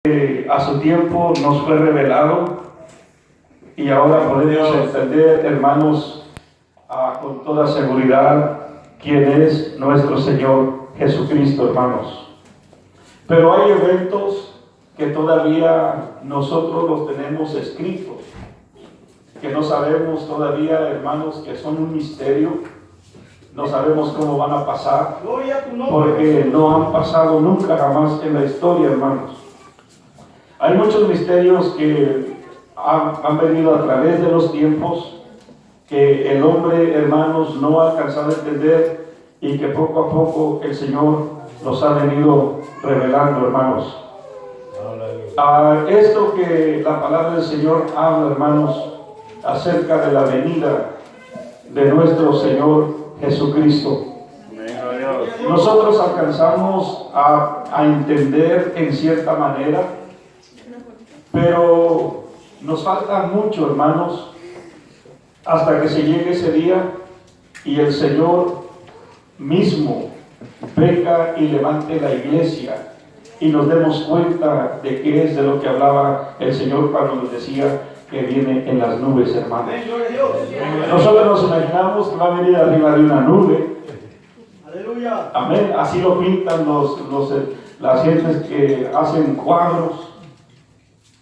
A su tiempo nos fue revelado y ahora podemos entender, hermanos, con toda seguridad quién es nuestro Señor Jesucristo, hermanos. Pero hay eventos que todavía nosotros los tenemos escritos, que no sabemos todavía, hermanos, que son un misterio. No sabemos cómo van a pasar, porque no han pasado nunca jamás en la historia, hermanos. Hay muchos misterios que han venido a través de los tiempos, que el hombre, hermanos, no ha alcanzado a entender y que poco a poco el Señor los ha venido revelando, hermanos. Esto que la palabra del Señor habla, hermanos, acerca de la venida de nuestro Señor Jesucristo. Nosotros alcanzamos a entender en cierta manera, pero nos falta mucho, hermanos, hasta que se llegue ese día y el Señor mismo venga y levante la iglesia y nos demos cuenta de qué es de lo que hablaba el Señor cuando nos decía que viene en las nubes, hermanos. Nosotros nos imaginamos que va a venir arriba de una nube. Amén. Así lo pintan las gentes que hacen cuadros.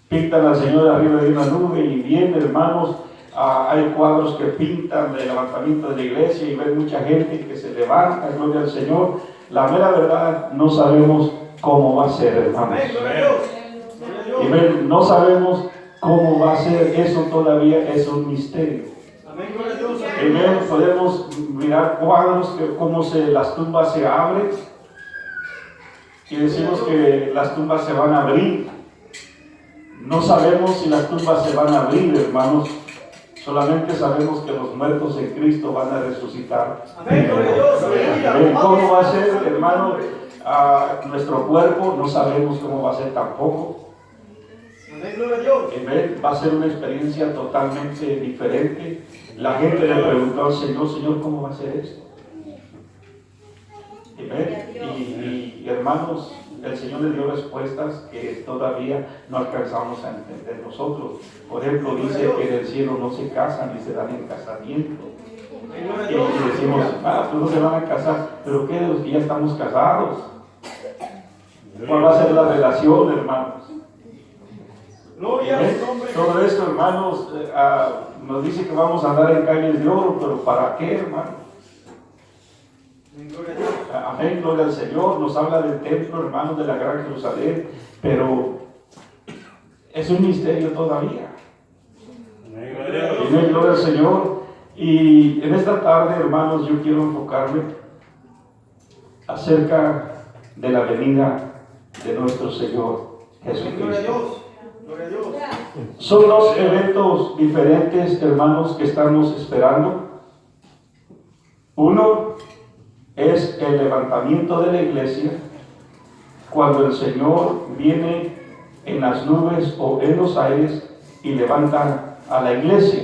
Pintan al Señor arriba de una nube y viene, hermanos. Hay cuadros que pintan el levantamiento de la iglesia y ven mucha gente que se levanta, gloria al Señor. La mera verdad, no sabemos cómo va a ser, hermanos. Y ven, no sabemos cómo va a ser, eso todavía es un misterio. Primero podemos mirar cuadros que cómo las tumbas se abren y decimos que las tumbas se van a abrir. No sabemos si las tumbas se van a abrir, hermanos. Solamente sabemos que los muertos en Cristo van a resucitar. ¿Cómo va a ser, hermano, nuestro cuerpo? No sabemos cómo va a ser tampoco. Va a ser una experiencia totalmente diferente. La gente le preguntó al Señor: Señor, ¿cómo va a ser esto? Y hermanos, el Señor le dio respuestas que todavía no alcanzamos a entender nosotros. Por ejemplo, dice que en el cielo no se casan ni se dan en casamiento. Y decimos: pues no se van a casar, pero ¿qué? Los que ya estamos casados. ¿Cuál va a ser la relación, hermanos? Todo esto, hermanos, nos dice que vamos a andar en calles de oro, pero ¿para qué, hermanos? Amén, gloria al Señor. Nos habla del templo, hermanos, de la Gran Jerusalén, pero es un misterio todavía. Amén, gloria al Señor. Y en esta tarde, hermanos, yo quiero enfocarme acerca de la venida de nuestro Señor Jesucristo. Son dos eventos diferentes, hermanos, que estamos esperando. Uno es el levantamiento de la iglesia, cuando el Señor viene en las nubes o en los aires y levanta a la iglesia.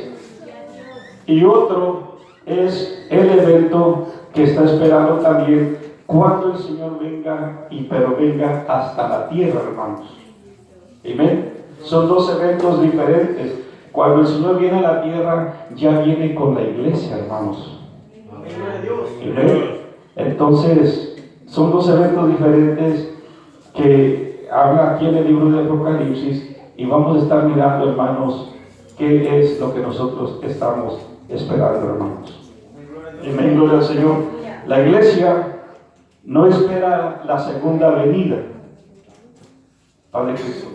Y otro es el evento que está esperando también cuando el Señor venga, pero venga hasta la tierra, hermanos. Amén. Son dos eventos diferentes. Cuando el Señor viene a la tierra, ya viene con la iglesia, hermanos. Amén. Entonces, son dos eventos diferentes que habla aquí en el libro de Apocalipsis, y vamos a estar mirando, hermanos, qué es lo que nosotros estamos esperando, hermanos. Amén, gloria al Señor. La iglesia no espera la segunda venida, Padre Cristo.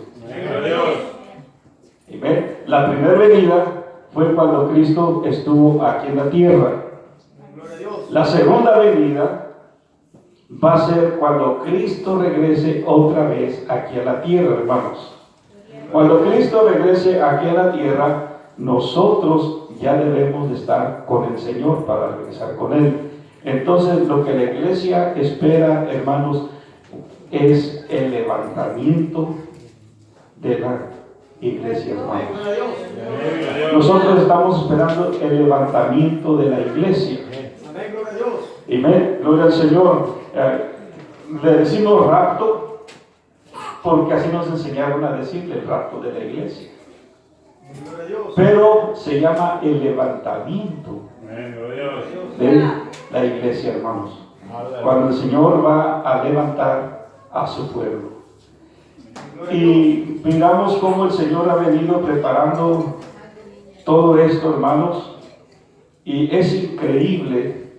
Amén. La primera venida fue cuando Cristo estuvo aquí en la tierra. La segunda venida va a ser cuando Cristo regrese otra vez aquí a la tierra, hermanos. Cuando Cristo regrese aquí a la tierra, nosotros ya debemos de estar con el Señor para regresar con Él. Entonces, lo que la iglesia espera, hermanos, es el levantamiento de la iglesia, hermanos. Nosotros estamos esperando el levantamiento de la iglesia. Amén, gloria al Señor. Le decimos rapto porque así nos enseñaron a decirle el rapto de la iglesia. Pero se llama el levantamiento de la iglesia, hermanos. Cuando el Señor va a levantar a su pueblo. Y miramos cómo el Señor ha venido preparando todo esto, hermanos. Y es increíble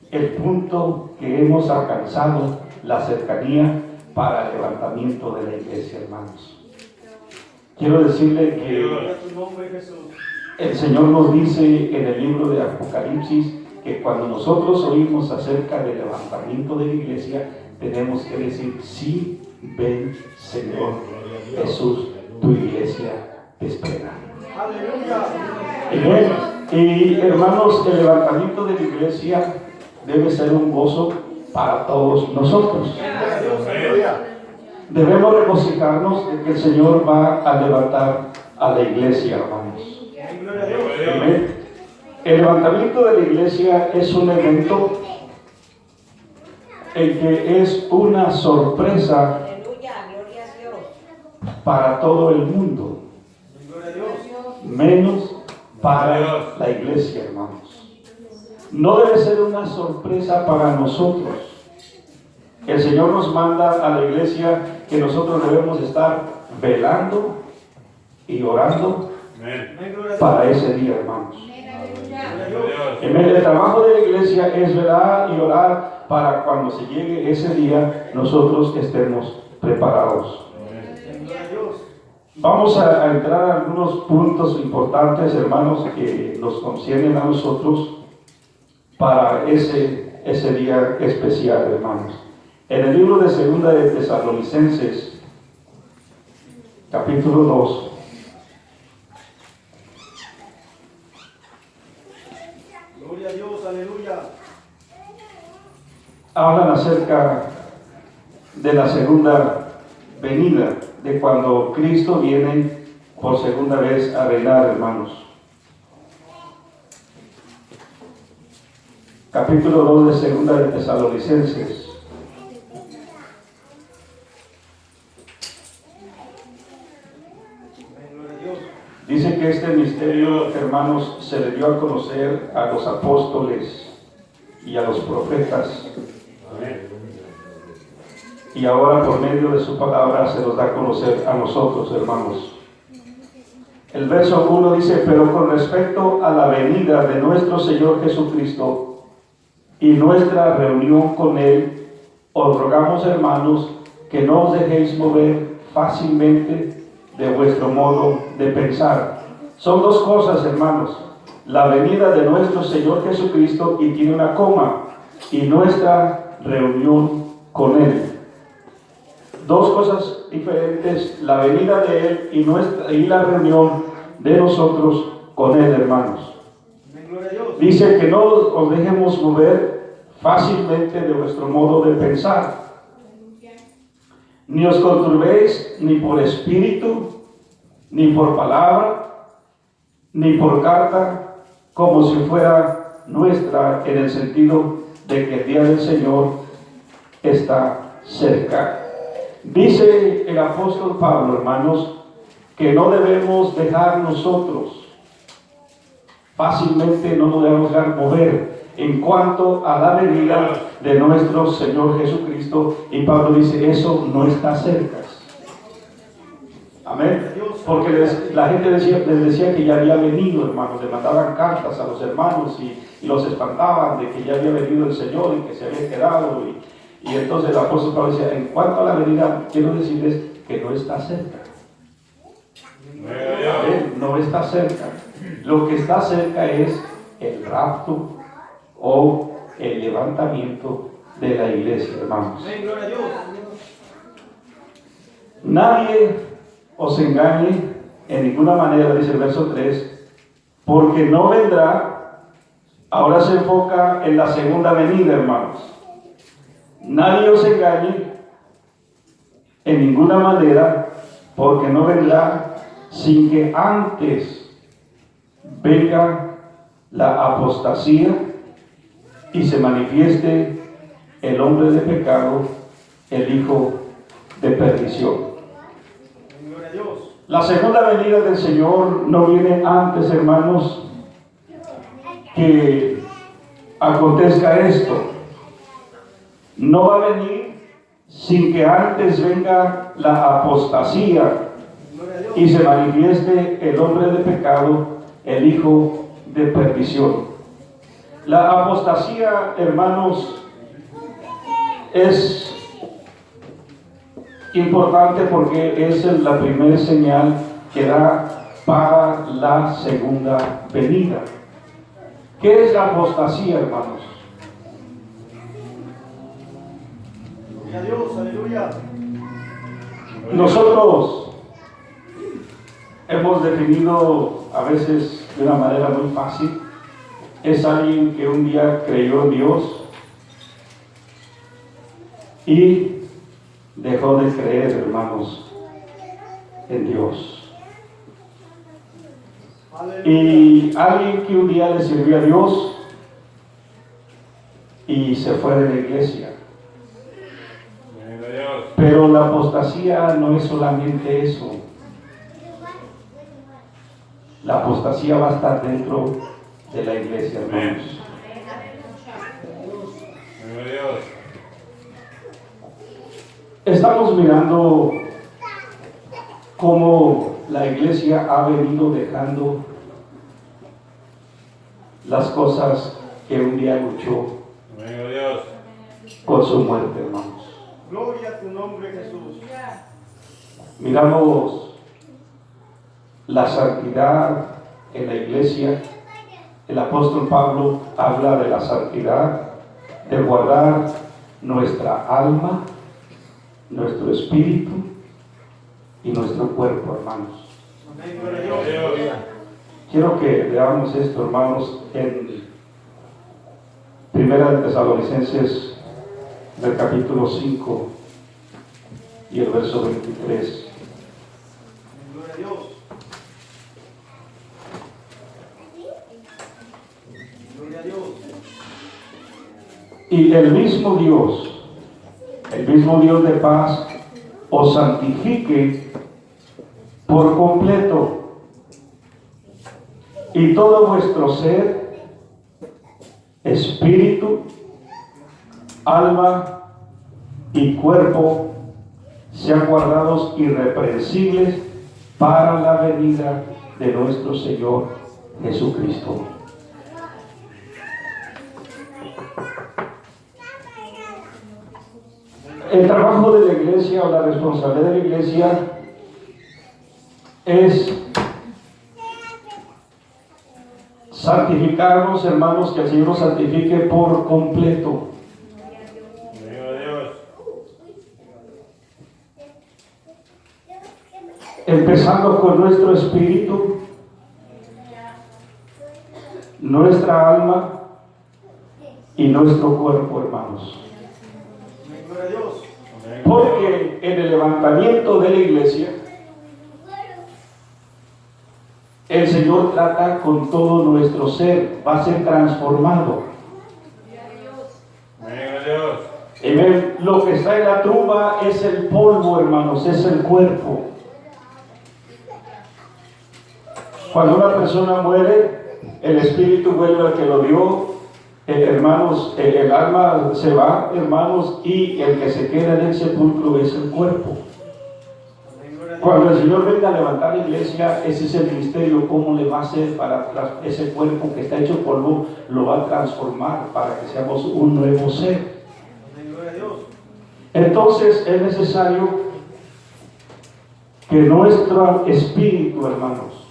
el punto que hemos alcanzado, la cercanía para el levantamiento de la iglesia, hermanos. Quiero decirle que el Señor nos dice en el libro de Apocalipsis que cuando nosotros oímos acerca del levantamiento de la iglesia, tenemos que decir: sí, ven, Señor Jesús, tu iglesia te espera. Y hermanos, el levantamiento de la iglesia debe ser un gozo para todos nosotros. Debemos regocijarnos de que el Señor va a levantar a la iglesia, hermanos. Amén. El levantamiento de la iglesia es un evento el que es una sorpresa para todo el mundo, menos para la iglesia, hermanos. No debe ser una sorpresa para nosotros. El Señor nos manda a la iglesia que nosotros debemos estar velando y orando para ese día, hermanos. El trabajo de la iglesia es velar y orar para cuando se llegue ese día nosotros estemos preparados. Vamos a entrar a algunos puntos importantes, hermanos, que nos conciernen a nosotros para ese día especial, hermanos. En el libro de Segunda de Tesalonicenses, capítulo 2, gloria a Dios, aleluya. Hablan acerca de la segunda venida, de cuando Cristo viene por segunda vez a reinar, hermanos. Capítulo 2 de Segunda de Tesalonicenses. Dice que este misterio, hermanos, se le dio a conocer a los apóstoles y a los profetas. Y ahora por medio de su palabra se nos da a conocer a nosotros, hermanos. El verso 1 dice: pero con respecto a la venida de nuestro Señor Jesucristo y nuestra reunión con Él, os rogamos, hermanos, que no os dejéis mover fácilmente de vuestro modo de pensar. Son dos cosas, hermanos: la venida de nuestro Señor Jesucristo, y tiene una coma, y nuestra reunión con Él. Dos cosas diferentes: la venida de Él y la reunión de nosotros con Él, hermanos. Dice que no os dejemos mover fácilmente de vuestro modo de pensar. Ni os conturbéis ni por espíritu, ni por palabra, ni por carta, como si fuera nuestra, en el sentido de que el día del Señor está cerca. Dice el apóstol Pablo, hermanos, que no debemos dejar nosotros fácilmente, no nos debemos dejar mover en cuanto a la venida de nuestro Señor Jesucristo. Y Pablo dice: eso no está cerca. Amén. Porque la gente les decía que ya había venido, hermanos. Le mandaban cartas a los hermanos y los espantaban de que ya había venido el Señor y que se había quedado. Y entonces el apóstol Pablo decía: en cuanto a la venida, quiero decirles que no está cerca. No está cerca. Lo que está cerca es el rapto o el levantamiento de la iglesia, hermanos. Nadie os engañe en ninguna manera, dice el verso 3, porque no vendrá. Ahora se enfoca en la segunda venida, hermanos. Nadie os engañe en ninguna manera, porque no vendrá sin que antes venga la apostasía y se manifieste el hombre de pecado, el hijo de perdición. Gloria a Dios. La segunda venida del Señor no viene antes, hermanos, que acontezca esto. No va a venir sin que antes venga la apostasía Gloria a Dios. y se manifieste el hombre de pecado, el hijo de perdición. La apostasía, hermanos, es importante porque es la primera señal que da para la segunda venida. ¿Qué es la apostasía, hermanos? Gloria a Dios, aleluya. Nosotros hemos definido a veces de una manera muy fácil. Es alguien que un día creyó en Dios y dejó de creer, hermanos, en Dios. Aleluya. Y alguien que un día le sirvió a Dios y se fue de la iglesia. Pero la apostasía no es solamente eso. La apostasía va a estar dentro de la iglesia, hermanos. Estamos mirando cómo la iglesia ha venido dejando las cosas que un día luchó con su muerte, hermanos. Gloria a tu nombre, Jesús. Miramos la santidad en la iglesia. El apóstol Pablo habla de la santidad, de guardar nuestra alma, nuestro espíritu y nuestro cuerpo, hermanos. Amén, gloria a Dios. Quiero que veamos esto, hermanos, en Primera de Tesalonicenses del capítulo 5 y el verso 23. Gloria a Dios. Gloria a Dios. Y el mismo Dios de paz, os santifique por completo, y todo vuestro ser, espíritu, alma y cuerpo sean guardados irreprensibles para la venida de nuestro Señor Jesucristo. El trabajo de la iglesia o la responsabilidad de la iglesia es santificarnos, hermanos, que el Señor nos santifique por completo. Empezando con nuestro espíritu, nuestra alma y nuestro cuerpo, hermanos. Gloria a Dios. Porque en el levantamiento de la iglesia, el Señor trata con todo nuestro ser, va a ser transformado. Amén. Lo que está en la tumba es el polvo, hermanos, es el cuerpo. Cuando una persona muere, el espíritu vuelve al que lo dio, hermanos, el alma se va, hermanos, y el que se queda en el sepulcro es el cuerpo. Cuando el Señor venga a levantar la iglesia, ese es el misterio, cómo le va a hacer para ese cuerpo que está hecho polvo, lo va a transformar para que seamos un nuevo ser. Entonces es necesario que nuestro espíritu, hermanos,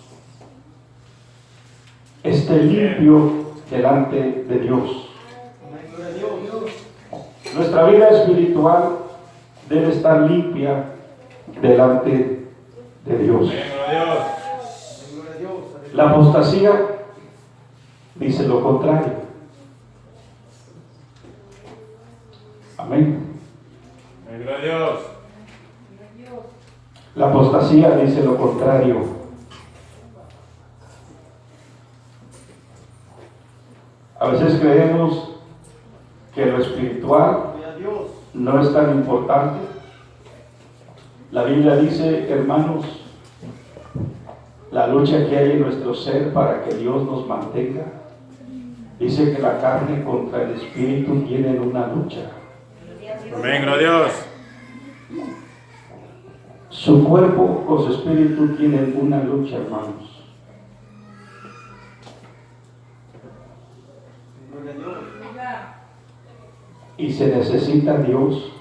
esté limpio delante de Dios. Nuestra vida espiritual debe estar limpia delante de Dios. La apostasía dice lo contrario. Amén. La apostasía dice lo contrario. A veces creemos que lo espiritual no es tan importante La Biblia dice, hermanos, la lucha que hay en nuestro ser para que Dios nos mantenga. Dice que la carne contra el espíritu tienen una lucha. Amén, gloria a Dios. Su cuerpo con su espíritu tienen una lucha, hermanos. Gloria a Dios. Y se necesita Dios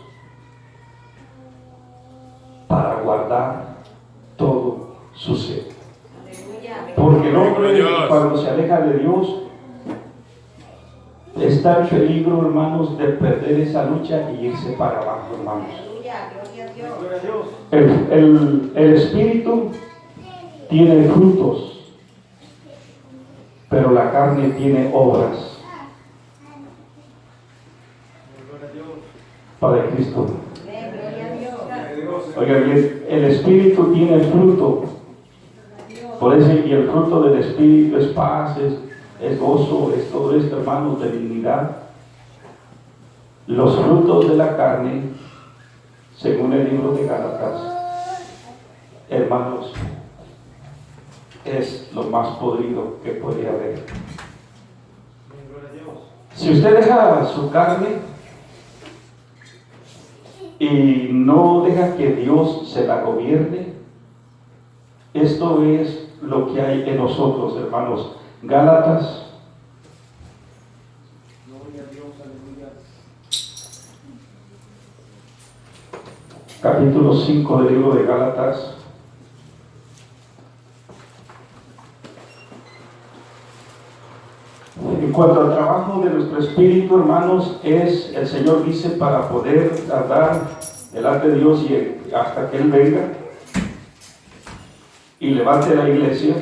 para guardar todo su ser. Porque el hombre, cuando se aleja de Dios, está en peligro, hermanos, de perder esa lucha y irse para abajo, hermanos. Gloria a Dios. El espíritu tiene frutos, pero la carne tiene obras. Gloria a Dios. Padre Cristo. Gloria a Dios. Oigan bien, el espíritu tiene fruto. Por eso, y el fruto del espíritu es paz, es gozo, es todo esto, hermanos, de dignidad. Los frutos de la carne, según el libro de Gálatas, hermanos, es lo más podrido que puede haber. Gloria a Dios. Si usted deja su carne y no deja que Dios se la gobierne, esto es lo que hay en nosotros, hermanos. Gálatas, Gloria a Dios. Aleluya. capítulo 5 del libro de Gálatas. En cuanto al trabajo de nuestro espíritu, hermanos, el Señor dice, para poder andar delante de Dios y hasta que Él venga y levante la iglesia,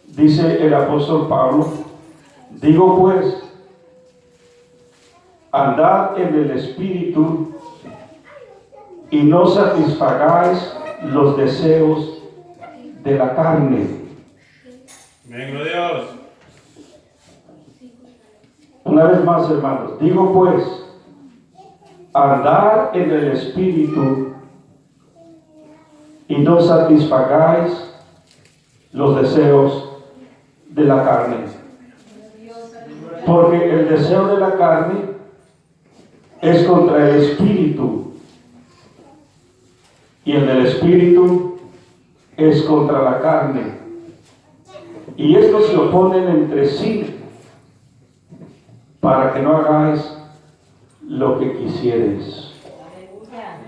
dice el apóstol Pablo, digo pues, andad en el espíritu y no satisfagáis los deseos de la carne. Amén, gloria a Dios. Una vez más, hermanos, digo pues, andar en el espíritu y no satisfagáis los deseos de la carne. Porque el deseo de la carne es contra el espíritu y el del espíritu es contra la carne. Y estos se oponen entre sí para que no hagáis lo que quisieres.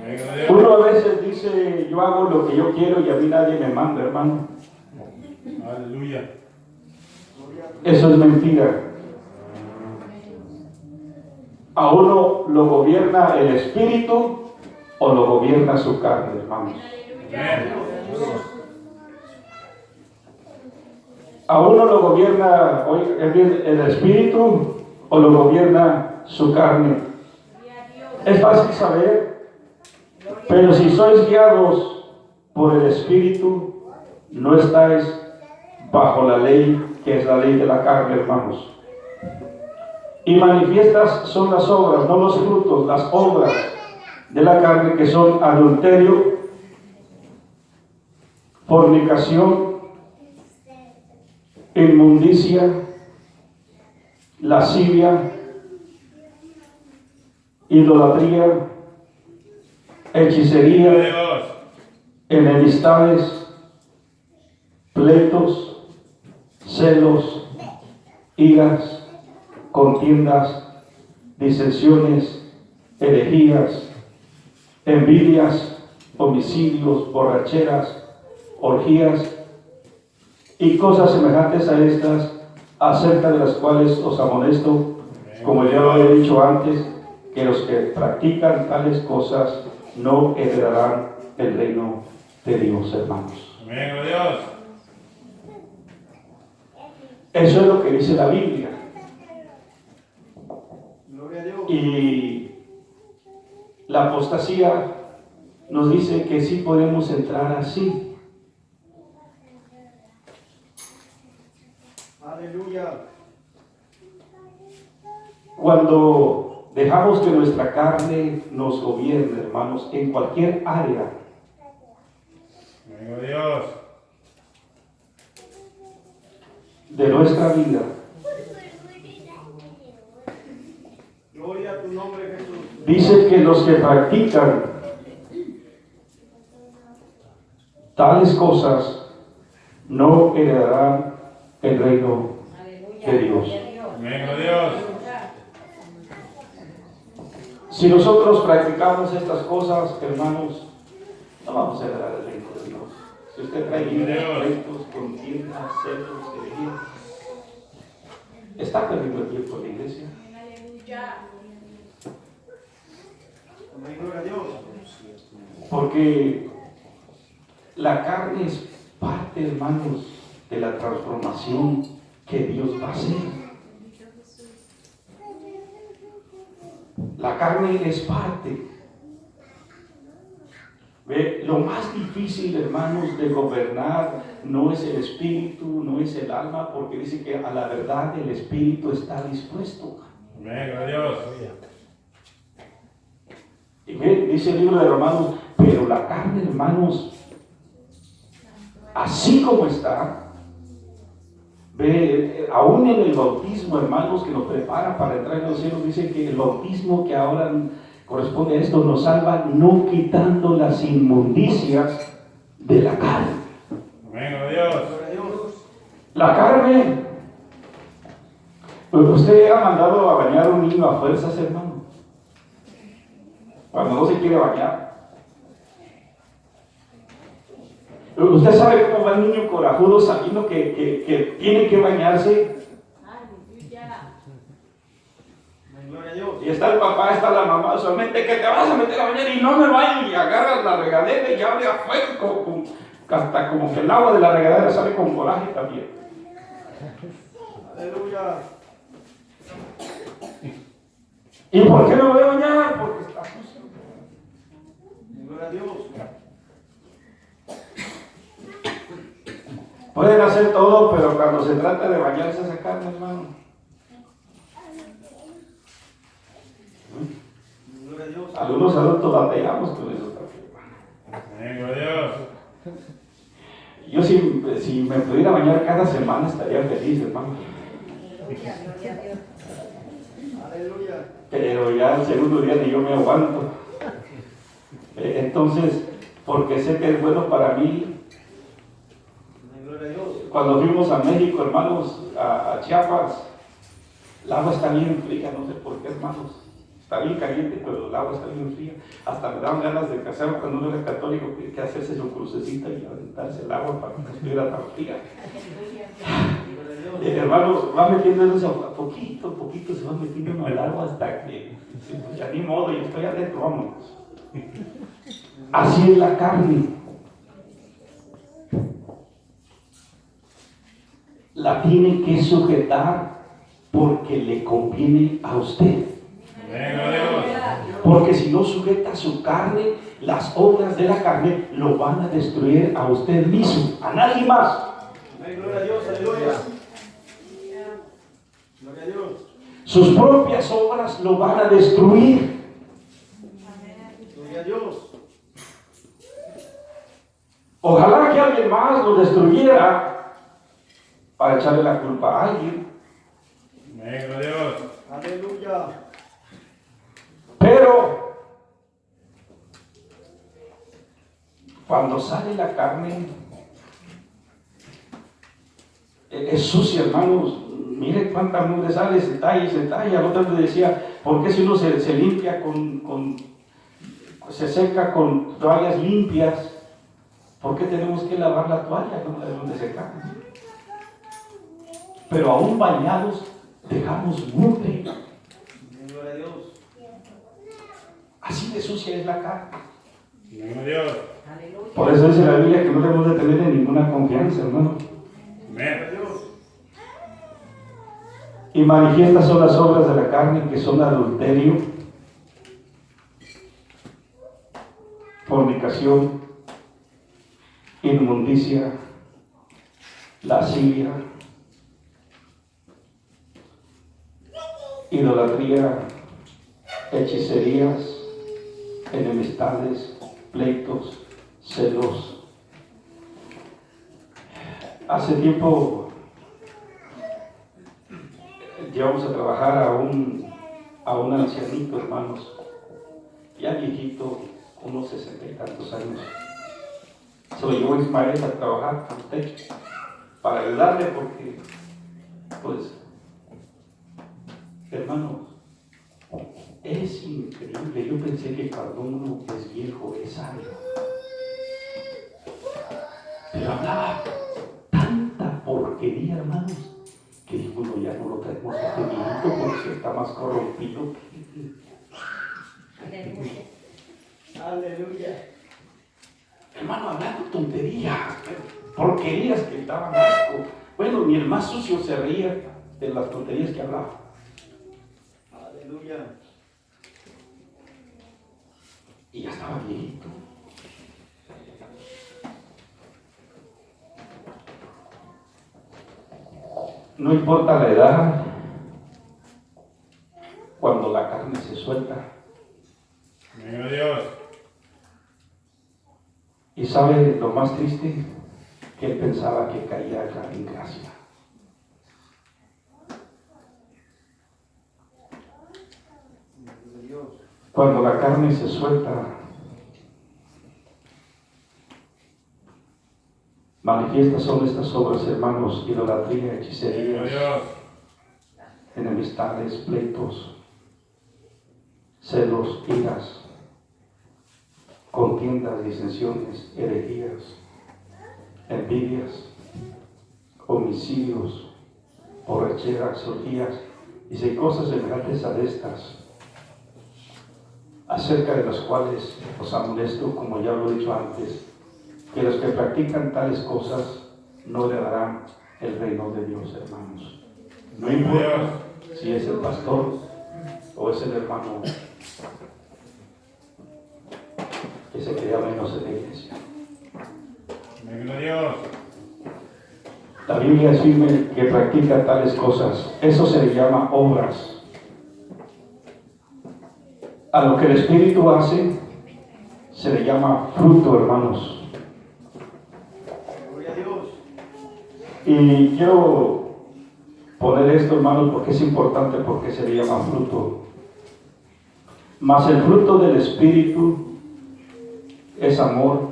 Amén, gloria a Dios. Uno a veces dice, yo hago lo que yo quiero y a mí nadie me manda, hermano. Aleluya. Eso es mentira. A uno lo gobierna el espíritu o lo gobierna su carne, hermanos. Amén. A uno lo gobierna el espíritu o lo gobierna su carne. Es fácil saber, pero si sois guiados por el espíritu, no estáis bajo la ley, que es la ley de la carne, hermanos. Y manifiestas son las obras, no los frutos, las obras de la carne, que son adulterio, fornicación, inmundicia, lascivia, idolatría, hechicería, Gloria a Dios. enemistades, pleitos, celos, iras, contiendas, disensiones, herejías, envidias, homicidios, borracheras, orgías y cosas semejantes a estas, acerca de las cuales os amonesto, como ya lo he dicho antes, que los que practican tales cosas no heredarán el reino de Dios, hermanos. Amén, gloria a Dios. Eso es lo que dice la Biblia. Gloria a Dios. Y la apostasía nos dice que sí podemos entrar así. Aleluya. Cuando dejamos que nuestra carne nos gobierne, hermanos, en cualquier área. Venga Dios. De nuestra vida, Gloria a tu nombre, Jesús. dice que los que practican tales cosas no heredarán el reino de Dios. Venga Dios. Si nosotros practicamos estas cosas, hermanos, no vamos a heredar el reino de Dios. Si usted trae iras, pleitos, contiendas, celos, herejías, está perdiendo el tiempo en la iglesia. Amén, gloria a Dios. Porque la carne es parte, hermanos, de la transformación que Dios va a hacer. La carne es parte. Ve, lo más difícil, hermanos, de gobernar no es el espíritu, no es el alma, porque dice que a la verdad el espíritu está dispuesto. Venga Dios. Y ve, dice el libro de Romanos, pero la carne, hermanos, así como está, ve, aún en el bautismo, hermanos, que nos prepara para entrar en los cielos, dice que el bautismo que ahora corresponde a esto nos salva no quitando las inmundicias de la carne. Venga Dios. Gloria a Dios. La carne, pues usted ha mandado a bañar a un niño a fuerzas, hermano, cuando no se quiere bañar. Usted sabe cómo va el niño corajudo sabiendo que tiene que bañarse. Amén, gloria a Dios. Y está el papá, está la mamá, solamente que te vas a meter a bañar y no me baño, y agarras la regadera y abre a fuego, hasta como que el agua de la regadera sale con coraje también. Aleluya. ¿Y por qué no me voy a bañar? Porque está sucio. Amén, gloria a Dios. Pueden hacer todo, pero cuando se trata de bañarse esa carne, hermano. Amén, gloria a Dios. Algunos adultos batallamos con eso también. Venga Dios. Yo si me pudiera bañar cada semana estaría feliz, hermano. Aleluya. Pero ya el segundo día ni yo me aguanto. Entonces, porque sé que es bueno para mí. Amén, gloria a Dios. Cuando fuimos a México, hermanos, a Chiapas, el agua está bien fría, no sé por qué, hermanos. Está bien caliente, pero el agua está bien fría. Hasta me daban ganas de casarme cuando uno era católico, que hacerse su crucecita y aventarse el agua para que no estuviera tan fría. Hermanos, va metiéndose a poquito, poquito se va metiendo en el agua hasta que ya ni modo, yo estoy adentro, vámonos. Así es la carne. La tiene que sujetar porque le conviene a usted. Venga Dios. Porque si no sujeta su carne, las obras de la carne lo van a destruir a usted mismo, a nadie más. Amén, gloria a Dios. Aleluya. Gloria a Dios. Sus propias obras lo van a destruir. Gloria a Dios. Ojalá que alguien más lo destruyera para echarle la culpa a alguien. Venga Dios. Aleluya. Pero cuando sale la carne, es sucia, hermanos. Mire cuánta mugre sale, se talla y se talla. El otro le decía, ¿por qué si uno se limpia se seca con toallas limpias? ¿Por qué tenemos que lavar la toalla? ¿Cómo la debemos de secar? Pero aún bañados, dejamos mugre. Amén, gloria a Dios. Así de sucia es la carne. Venga Dios. Por eso dice la Biblia que no debemos de tener ninguna confianza, hermano. Gloria a Amén. Dios. Y manifiestas son las obras de la carne, que son adulterio, fornicación, inmundicia, lascivia, idolatría, hechicerías, enemistades, pleitos, celos. Hace tiempo llevamos a trabajar a un ancianito, hermanos, ya viejito, unos 60 y tantos años. Se lo llevó Ismael a trabajar a usted para ayudarle porque, pues, hermanos, es increíble. Yo pensé que cuando uno es viejo es sabio, pero hablaba tanta porquería, hermanos, que dijo, no, ya no lo traemos a este viejito porque está más corrompido. Aleluya. Hermano, hablando tonterías, porquerías que daban asco. Bueno, ni el más sucio se reía de las tonterías que hablaba. Aleluya. Y ya estaba viejito. No importa la edad, cuando la carne se suelta. Amén a Dios. Y sabe lo más triste, que él pensaba que caía en gracia. Cuando la carne se suelta, manifiestas son estas obras, hermanos: idolatría, Amén a hechicerías, Dios. enemistades, pleitos, celos, iras, contiendas, disensiones, herejías, envidias, homicidios, borracheras, orgías, y cosas semejantes a estas, acerca de las cuales os amonesto, como ya lo he dicho antes, que los que practican tales cosas no heredarán el reino de Dios, hermanos. No importa si es el pastor o es el hermano que se crea menos en la iglesia. Amén a Dios. La Biblia es firme que practica tales cosas. Eso se le llama obras. A lo que el Espíritu hace se le llama fruto, hermanos. Gloria a Dios. Y quiero poner esto, hermanos, porque es importante, porque se le llama fruto. Mas el fruto del Espíritu es amor,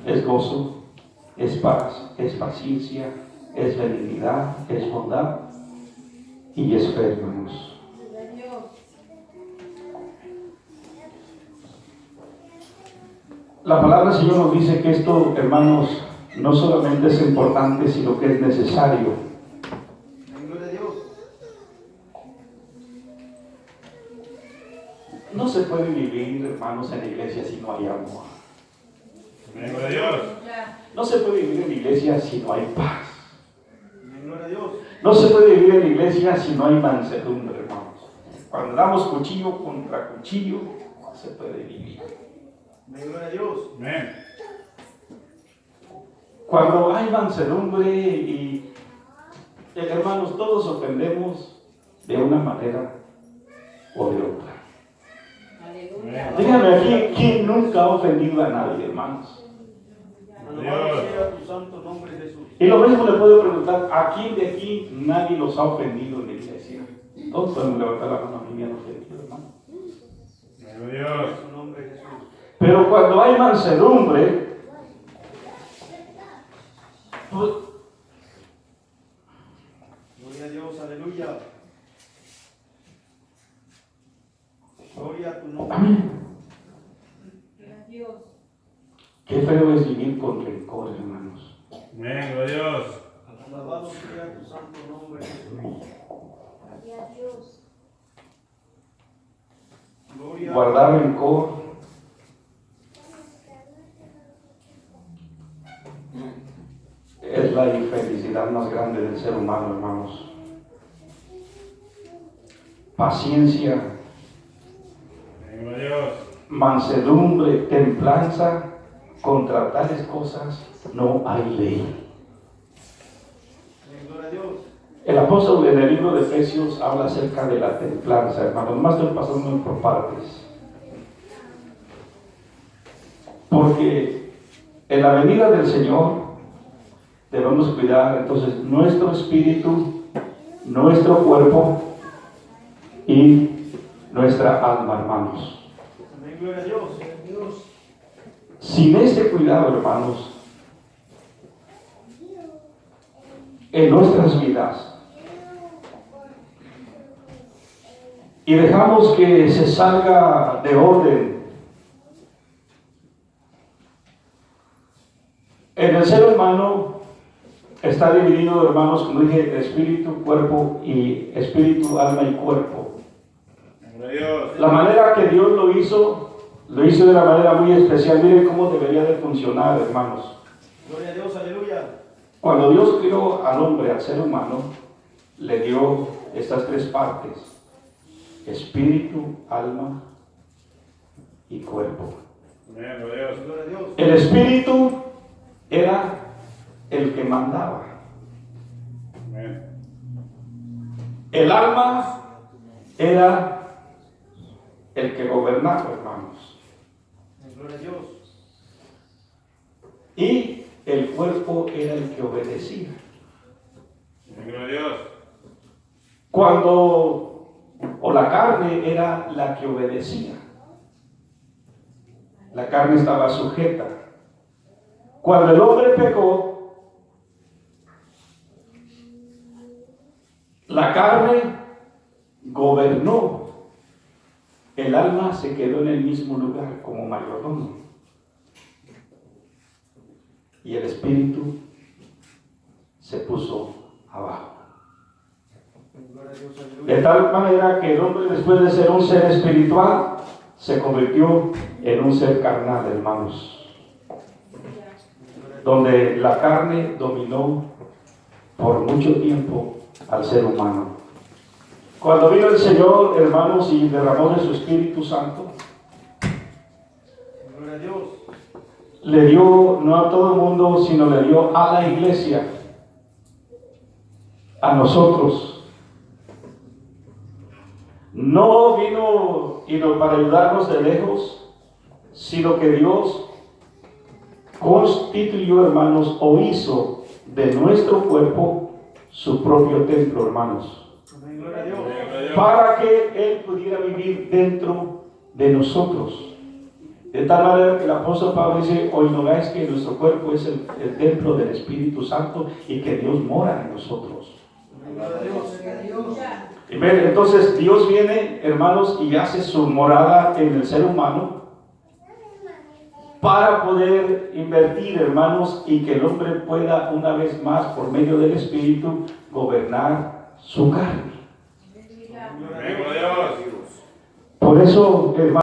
es gozo, es paz, es paciencia, es benignidad, es bondad y es fe, hermanos. La palabra del Señor nos dice que esto, hermanos, no solamente es importante, sino que es necesario. Gloria a Dios. No se puede vivir, hermanos, en la iglesia si no hay amor. Amén a Dios. No se puede vivir en la iglesia si no hay paz. Gloria a Dios. No se puede vivir en la iglesia si no hay mansedumbre, hermanos. Cuando damos cuchillo contra cuchillo, no se puede vivir. Gloria a Dios. Amén. Cuando hay mansedumbre y, hermanos, todos ofendemos de una manera o de otra. Amén. Díganme aquí, ¿quién nunca ha ofendido a nadie, hermanos? Alabado sea tu santo nombre, Jesús. Y lo mismo le puedo preguntar, ¿a quién de aquí nadie los ha ofendido en la iglesia? Todos podemos levantar la mano, a mí me han ofendido, hermano. Amén a Dios. En su nombre, Jesús. Pero cuando hay mansedumbre, pues, Gloria a Dios, aleluya. Gloria a tu nombre. amén. Qué feo es vivir con rencor, hermanos. Amén a Dios. Alabado sea tu santo nombre, Jesús. Gloria Guardar rencor es la infelicidad más grande del ser humano, hermanos. Paciencia, Amén a Dios. mansedumbre, templanza, contra tales cosas no hay ley. Gloria a Dios. El apóstol en el libro de Efesios habla acerca de la templanza, hermanos. Nomás estoy pasando por partes. Porque en la venida del Señor debemos cuidar entonces nuestro espíritu, nuestro cuerpo y nuestra alma, hermanos. Amén, gloria a Dios. Sin este cuidado, hermanos, en nuestras vidas, y dejamos que se salga de orden en el ser humano, está dividido, hermanos, como dije, espíritu, cuerpo y espíritu, alma y cuerpo. Gloria a Dios. La manera que Dios lo hizo de una manera muy especial. Miren cómo debería de funcionar, hermanos. Gloria a Dios, aleluya. Cuando Dios creó al hombre, al ser humano, le dio estas tres partes: espíritu, alma y cuerpo. Amén, gloria a Dios. Gloria a Dios. El espíritu era el que mandaba. Amén. El alma era el que gobernaba, hermanos. Gloria a Dios. Y el cuerpo era el que obedecía. Amén, gloria a Dios. O la carne era la que obedecía. La carne estaba sujeta. Cuando el hombre pecó, la carne gobernó. El alma se quedó en el mismo lugar como mayordomo. Y el espíritu se puso abajo. Gloria a Dios, aleluya. De tal manera que el hombre, después de ser un ser espiritual, se convirtió en un ser carnal, hermanos. Donde la carne dominó por mucho tiempo al ser humano. Cuando vino el Señor, hermanos, y derramó de su Espíritu Santo, Gloria a Dios. le dio no a todo el mundo, sino le dio a la iglesia, a nosotros. No vino para ayudarnos de lejos, sino que Dios constituyó, hermanos, o hizo de nuestro cuerpo su propio templo, hermanos, Amén, gloria a Dios. Amén, gloria a Dios. para que Él pudiera vivir dentro de nosotros. De tal manera que el apóstol Pablo dice: hoy no veáis que nuestro cuerpo es el templo del Espíritu Santo y que Dios mora en nosotros. Amén, gloria a Dios. Y ven, entonces Dios viene, hermanos, y hace su morada en el ser humano para poder invertir, hermanos, y que el hombre pueda una vez más, por medio del Espíritu, gobernar su carne. Gloria a Amén, Dios. gloria a Dios. Por eso, hermanos,